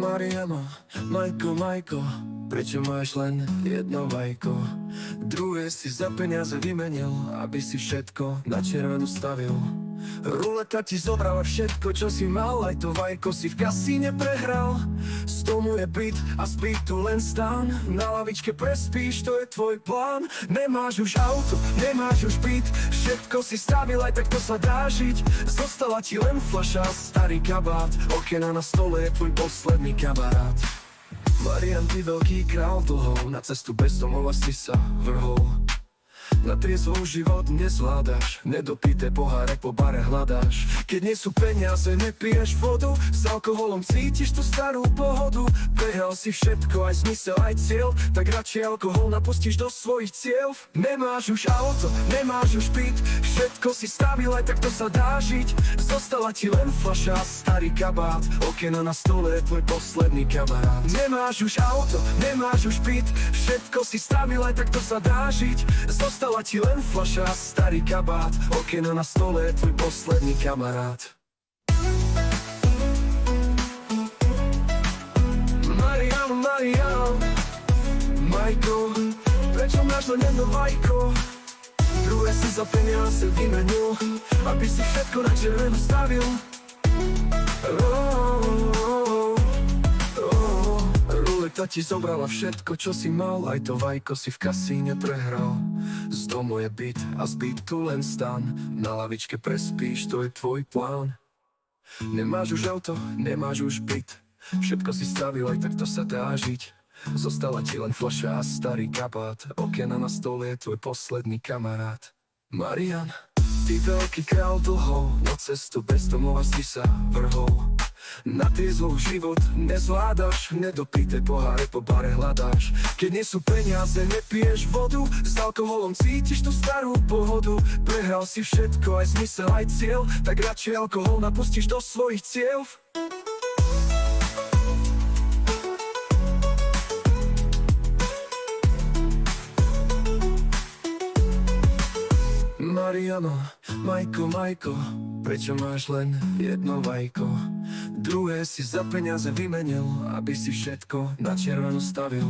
Mariano, Majko, prečo máš len jedno vajko? Druhé si za peniaze vymenil, aby si všetko na červenú stavil. Ruleta ti zobrala všetko, čo si mal, aj to vajko si v kasíne prehral. Z domu je byt a z bytu len stan, na lavičke prespíš, to je tvoj plán. Nemáš už auto, nemáš už byt, všetko si stavil, aj tak to sa dá žiť. Zostala ti len fľaša a starý kabát, okena na stole je tvoj posledný kamarát. Marian, ty veľký král dlhov, na cestu bez domova si sa vrhol. Na triezvou život nezvládaš, nedopité poháre po bare hľadáš. Keď nie sú peniaze, nepiješ vodu, s alkoholom cítiš tú starú pohodu. Prehral si všetko, aj zmysel, aj cieľ, tak radšej alkohol napustíš do svojich cieľ. Nemáš už auto, nemáš už byt, všetko si stavil, aj tak to sa dá žiť. Zostala ti len fľaša a starý kabát, okena na stole je tvoj posledný kamarát. Nemáš už auto, nemáš už byt, všetko si stavil, aj tak to sa dá žiť. Zostala ti len fľaša a starý kabát, okeno na stole je tvoj posledný kamarát. Marian, Majko, prečo máš len jedno vajko? Druhé si za peniaze vymenil, aby si všetko na červenú stavil. Ruleta ti zobrala všetko, čo si mal, aj to vajko si v kasíne prehral. Z domu je byt a z bytu len stan, na lavičke prespíš, to je tvoj plán. Nemáš už auto, nemáš už byt, všetko si stavil, aj tak to sa dá žiť. Zostala ti len fľaša a starý kabát, okena na stole je tvoj posledný kamarát. Marian, ty veľký král dlhov, na cestu bez domova si sa vrhol. Na triezvou život nezvládaš, nedopité poháre po bare hľadáš. Keď nie sú peniaze, nepiješ vodu, s alkoholom cítiš tú starú pohodu. Prehral si všetko, aj zmysel, aj cieľ, tak radšej alkohol napustíš do svojich cieľ. Mariano, Majko, prečo máš len jedno vajko? Druhé si za peniaze vymenil, aby si všetko na červenú stavil.